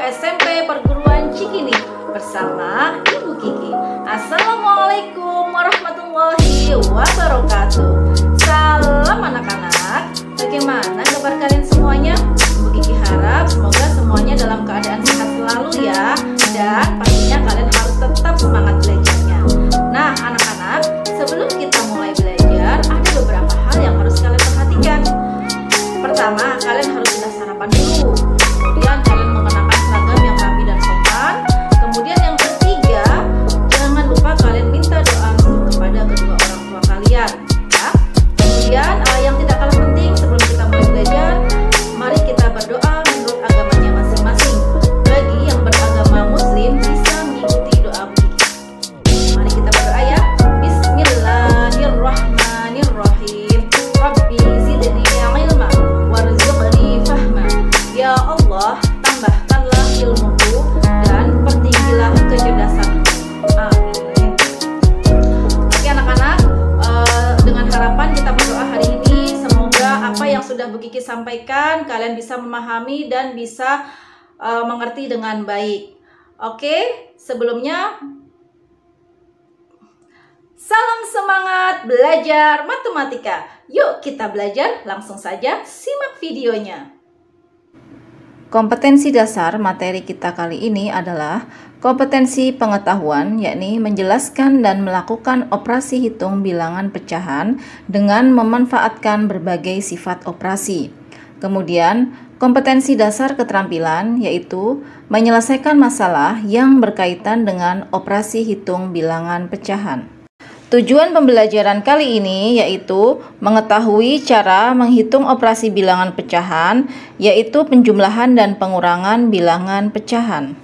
SMP Perguruan Cikini bersama Ibu Kiki. Assalamualaikum warahmatullahi wabarakatuh. Salam anak-anak. Bagaimana kabar kalian semuanya? Ibu Kiki harap semoga semuanya dalam keadaan sehat selalu ya. Dan pastinya kalian harus tetap semangat belajarnya. Nah anak-anak, sebelum kita mulai belajar, ada beberapa hal yang harus kalian perhatikan. Pertama, kalian harus sudah sarapan dulu. Kemudian kalian mengenakan seragam yang rapi dan sopan. Kemudian yang ketiga, jangan lupa kalian minta doa kepada kedua orang tua kalian ya. Kemudian yang tidak kalah penting, sebelum kita mulai belajar, mari kita berdoa menurut agamanya masing-masing. Bagi yang beragama muslim bisa mengikuti doa begini. Mari kita berdoa ya. Bismillahirrahmanirrahim. Rabbi zidni ilma warzuqni fahma. Ya Allah, tambahkanlah ilmuku dan pertinggilah kecerdasanku. Amin. Oke anak-anak, dengan harapan kita berdoa hari ini, semoga apa yang sudah Bu Kiki sampaikan kalian bisa memahami dan bisa mengerti dengan baik. Oke, sebelumnya salam semangat belajar matematika. Yuk kita belajar, langsung saja simak videonya. Kompetensi dasar materi kita kali ini adalah kompetensi pengetahuan, yakni menjelaskan dan melakukan operasi hitung bilangan pecahan dengan memanfaatkan berbagai sifat operasi. Kemudian, kompetensi dasar keterampilan yaitu menyelesaikan masalah yang berkaitan dengan operasi hitung bilangan pecahan. Tujuan pembelajaran kali ini yaitu mengetahui cara menghitung operasi bilangan pecahan, yaitu penjumlahan dan pengurangan bilangan pecahan.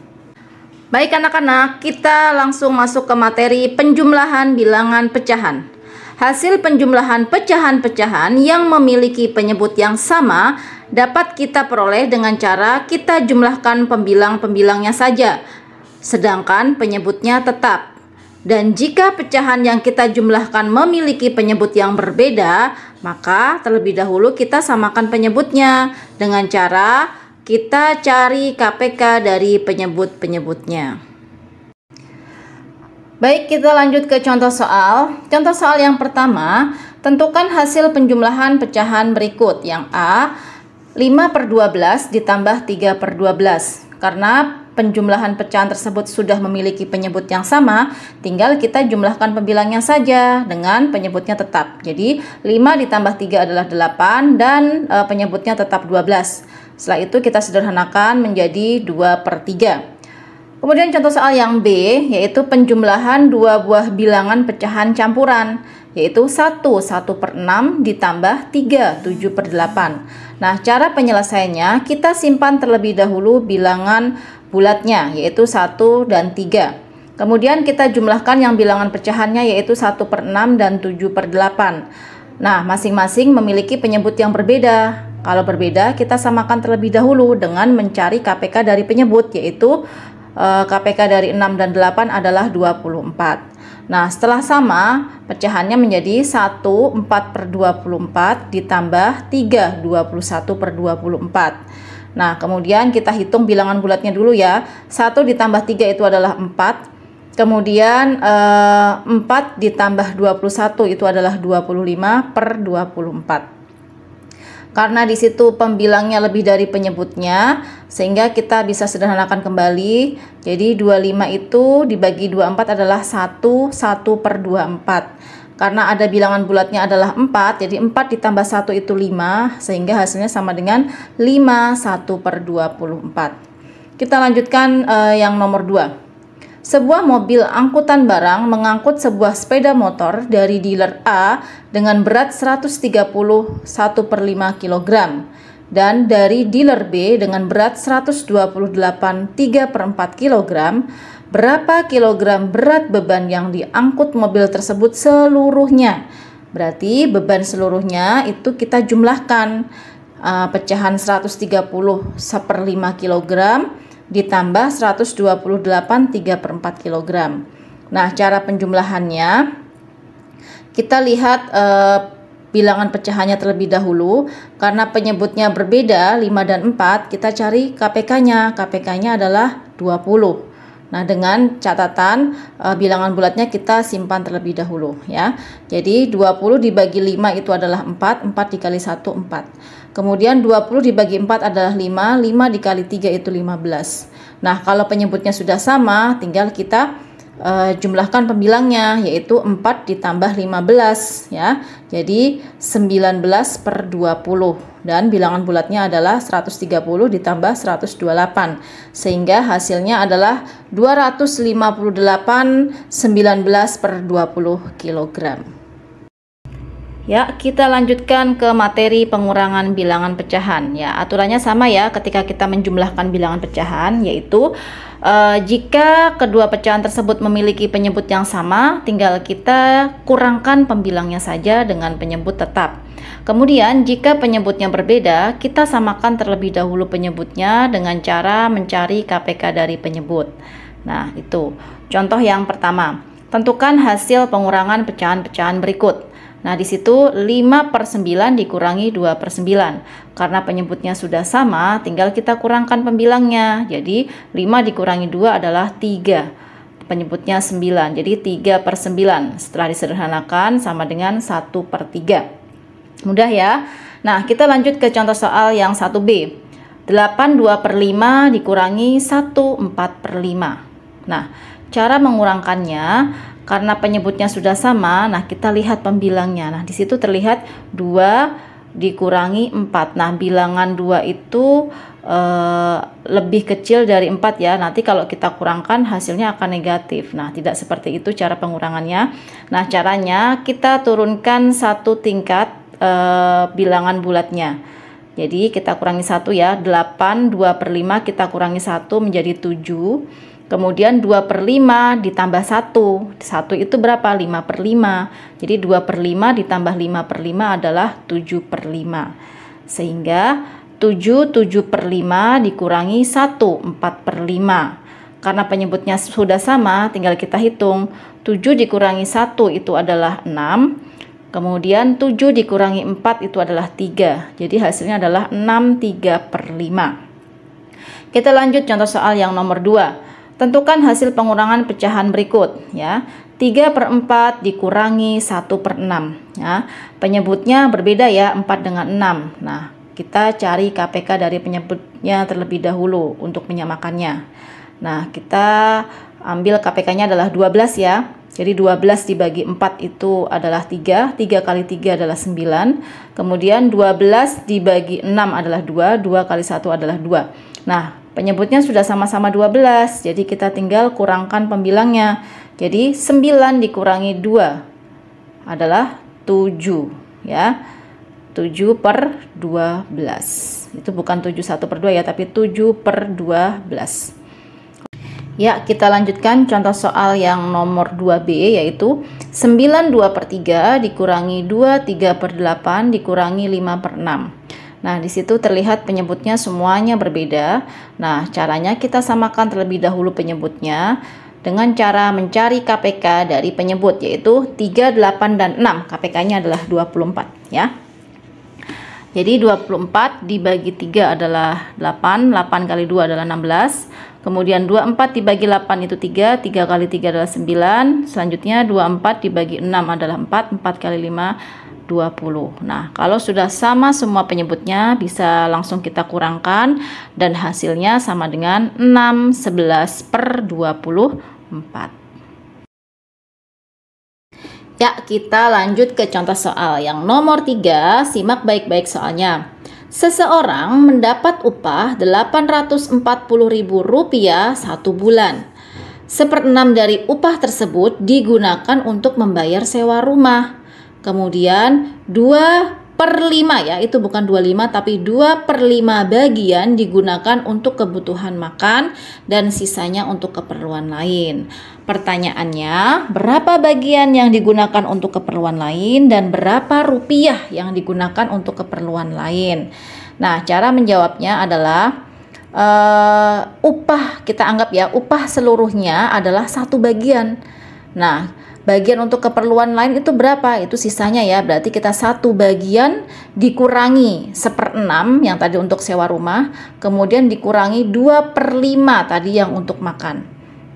Baik anak-anak, kita langsung masuk ke materi penjumlahan bilangan pecahan. Hasil penjumlahan pecahan-pecahan yang memiliki penyebut yang sama dapat kita peroleh dengan cara kita jumlahkan pembilang-pembilangnya saja, sedangkan penyebutnya tetap. Dan jika pecahan yang kita jumlahkan memiliki penyebut yang berbeda, maka terlebih dahulu kita samakan penyebutnya dengan cara kita cari KPK dari penyebut-penyebutnya. Baik, kita lanjut ke contoh soal. Contoh soal yang pertama, tentukan hasil penjumlahan pecahan berikut. Yang A, 5/12 ditambah 3/12. Karena penjumlahan pecahan tersebut sudah memiliki penyebut yang sama, tinggal kita jumlahkan pembilangnya saja dengan penyebutnya tetap. Jadi 5 ditambah 3 adalah 8 dan penyebutnya tetap 12. Setelah itu kita sederhanakan menjadi 2/3. Kemudian contoh soal yang B, yaitu penjumlahan dua buah bilangan pecahan campuran, yaitu 1/6 ditambah 3 7/8. Nah, cara penyelesaiannya kita simpan terlebih dahulu bilangan bulatnya, yaitu 1 dan 3. Kemudian kita jumlahkan yang bilangan pecahannya, yaitu 1/6 dan 7/8. Nah, masing-masing memiliki penyebut yang berbeda. Kalau berbeda, kita samakan terlebih dahulu dengan mencari KPK dari penyebut, yaitu KPK dari 6 dan 8 adalah 24. Nah, setelah sama, pecahannya menjadi 1 4/24 ditambah 3 21/24. Nah, kemudian kita hitung bilangan bulatnya dulu ya. 1 ditambah 3 itu adalah 4. Kemudian 4 ditambah 21 itu adalah 25/24. Karena di situ pembilangnya lebih dari penyebutnya, sehingga kita bisa sederhanakan kembali. Jadi 25 itu dibagi 24 adalah 1/24. Karena ada bilangan bulatnya adalah 4, jadi 4 ditambah 1 itu 5, sehingga hasilnya sama dengan 5 1/24. Kita lanjutkan yang nomor 2. Sebuah mobil angkutan barang mengangkut sebuah sepeda motor dari dealer A dengan berat 131/5 kg dan dari dealer B dengan berat 128 3/4 kg. Berapa kilogram berat beban yang diangkut mobil tersebut seluruhnya? Berarti beban seluruhnya itu kita jumlahkan pecahan 130/5 kg ditambah 128 3/4 kg. Nah, cara penjumlahannya kita lihat bilangan pecahannya terlebih dahulu. Karena penyebutnya berbeda 5 dan 4, kita cari KPK-nya. KPK-nya adalah 20. Nah, dengan catatan bilangan bulatnya kita simpan terlebih dahulu ya. Jadi 20 dibagi 5 itu adalah 4, 4 dikali 1 4. Kemudian 20 dibagi 4 adalah 5, 5 dikali 3 itu 15. Nah, kalau penyebutnya sudah sama, tinggal kita jumlahkan pembilangnya, yaitu 4 ditambah 15 ya. Jadi 19 per 20, dan bilangan bulatnya adalah 130 ditambah 128, sehingga hasilnya adalah 258 19 per 20 kg. Ya, kita lanjutkan ke materi pengurangan bilangan pecahan. Ya, aturannya sama ya ketika kita menjumlahkan bilangan pecahan, yaitu jika kedua pecahan tersebut memiliki penyebut yang sama, tinggal kita kurangkan pembilangnya saja dengan penyebut tetap. Kemudian jika penyebutnya berbeda, kita samakan terlebih dahulu penyebutnya dengan cara mencari KPK dari penyebut. Nah, itu contoh yang pertama. Tentukan hasil pengurangan pecahan-pecahan berikut. Nah, di situ 5 per 9 dikurangi 2 per 9. Karena penyebutnya sudah sama, tinggal kita kurangkan pembilangnya. Jadi 5 dikurangi 2 adalah 3. Penyebutnya 9, jadi 3 per 9. Setelah disederhanakan sama dengan 1 per 3. Mudah ya. Nah, kita lanjut ke contoh soal yang 1B. 8 2 per 5 dikurangi 1 4 per 5. Nah, cara mengurangkannya, karena penyebutnya sudah sama, nah kita lihat pembilangnya. Nah, di situ terlihat 2 dikurangi 4. Nah, bilangan 2 itu lebih kecil dari 4 ya. Nanti kalau kita kurangkan hasilnya akan negatif. Nah, tidak seperti itu cara pengurangannya. Nah, caranya kita turunkan satu tingkat bilangan bulatnya. Jadi kita kurangi 1 ya. 8 2 per 5 kita kurangi 1 menjadi 7. Kemudian 2 per 5 ditambah 1. 1 itu berapa? 5 per 5. Jadi 2 per 5 ditambah 5 per 5 adalah 7 per 5. Sehingga 7 per 5 dikurangi 1 4 per 5. Karena penyebutnya sudah sama, tinggal kita hitung. 7 dikurangi 1 itu adalah 6. Kemudian 7 dikurangi 4 itu adalah 3. Jadi hasilnya adalah 6 3 per 5. Kita lanjut contoh soal yang nomor 2. Tentukan hasil pengurangan pecahan berikut ya. 3 per 4 dikurangi 1 per 6 ya. Penyebutnya berbeda ya, 4 dengan 6. Nah, kita cari KPK dari penyebutnya terlebih dahulu untuk menyamakannya. Nah, kita ambil KPK-nya adalah 12 ya. Jadi 12 dibagi 4 itu adalah 3. 3 kali 3 adalah 9. Kemudian 12 dibagi 6 adalah 2. 2 kali 1 adalah 2. Nah, penyebutnya sudah sama-sama 12. Jadi kita tinggal kurangkan pembilangnya. Jadi 9 dikurangi 2 adalah 7 ya. 7 per 12. Itu bukan 7 1 per 2 ya, tapi 7 per 12. Ya, kita lanjutkan contoh soal yang nomor 2B, yaitu 9 2 per 3 dikurangi 2 3 per 8 dikurangi 5 per 6. Nah, di situ terlihat penyebutnya semuanya berbeda. Nah, caranya kita samakan terlebih dahulu penyebutnya dengan cara mencari KPK dari penyebut, yaitu 3, 8, dan 6. KPK-nya adalah 24 ya. Jadi 24 dibagi 3 adalah 8, 8 kali 2 adalah 16. Kemudian 24 dibagi 8 itu 3, 3 kali 3 adalah 9. Selanjutnya 24 dibagi 6 adalah 4, 4 kali 5 20. Nah, kalau sudah sama semua penyebutnya, bisa langsung kita kurangkan dan hasilnya sama dengan 6 11 per 24. Ya, kita lanjut ke contoh soal yang nomor 3. Simak baik-baik soalnya. Seseorang mendapat upah Rp840.000 1 bulan. 1/6 dari upah tersebut digunakan untuk membayar sewa rumah. Kemudian 2/5 ya, itu bukan 25 tapi 2/5 bagian digunakan untuk kebutuhan makan dan sisanya untuk keperluan lain. Pertanyaannya, berapa bagian yang digunakan untuk keperluan lain dan berapa rupiah yang digunakan untuk keperluan lain? Nah, cara menjawabnya adalah upah, kita anggap ya, upah seluruhnya adalah 1 bagian. Nah, bagian untuk keperluan lain itu berapa? Itu sisanya ya, berarti kita 1 bagian dikurangi 1/6 yang tadi untuk sewa rumah, kemudian dikurangi 2/5 tadi yang untuk makan.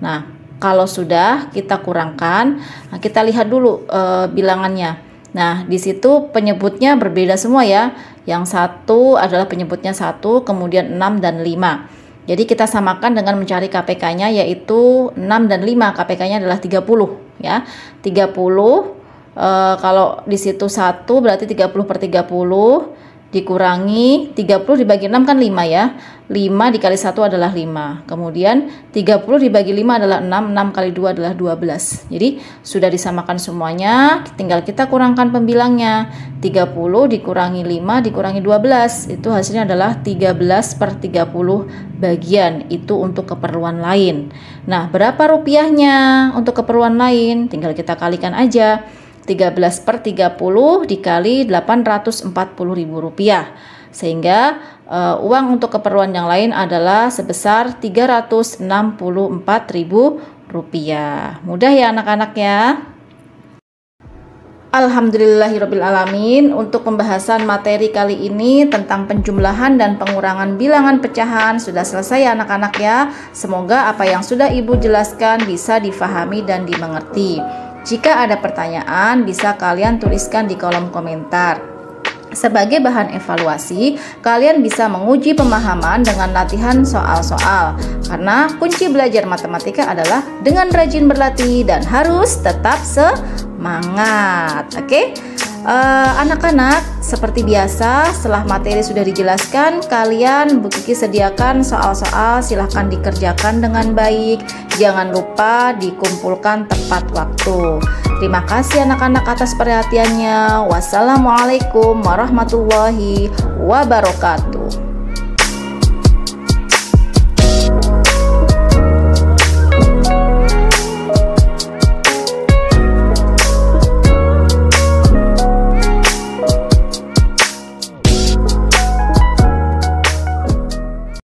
Nah, kalau sudah kita kurangkan, nah kita lihat dulu bilangannya. Nah, di situ penyebutnya berbeda semua ya. Yang satu adalah penyebutnya 1, kemudian 6 dan 5. Jadi kita samakan dengan mencari KPK-nya, yaitu 6 dan 5. KPK-nya adalah 30 ya. 30 kalau di situ 1 berarti 30/30 dikurangi 30 dibagi 6 kan 5 ya. 5 dikali 1 adalah 5. Kemudian 30 dibagi 5 adalah 6. 6 kali 2 adalah 12. Jadi sudah disamakan semuanya, tinggal kita kurangkan pembilangnya. 30 dikurangi 5 dikurangi 12, itu hasilnya adalah 13/30 bagian. Itu untuk keperluan lain. Nah, berapa rupiahnya untuk keperluan lain? Tinggal kita kalikan aja. 13/30 dikali Rp840.000, sehingga uang untuk keperluan yang lain adalah sebesar Rp364.000. Mudah ya anak-anak ya. Alhamdulillahirrabbilalamin. Untuk pembahasan materi kali ini tentang penjumlahan dan pengurangan bilangan pecahan sudah selesai ya anak-anak ya. Semoga apa yang sudah Ibu jelaskan bisa difahami dan dimengerti. Jika ada pertanyaan, bisa kalian tuliskan di kolom komentar. Sebagai bahan evaluasi, kalian bisa menguji pemahaman dengan latihan soal-soal. Karena kunci belajar matematika adalah dengan rajin berlatih dan harus tetap semangat. Oke? Anak-anak, seperti biasa, setelah materi sudah dijelaskan, kalian Bu Kiki sediakan soal-soal, silahkan dikerjakan dengan baik. Jangan lupa dikumpulkan tepat waktu. Terima kasih anak-anak atas perhatiannya. Wassalamualaikum warahmatullahi wabarakatuh.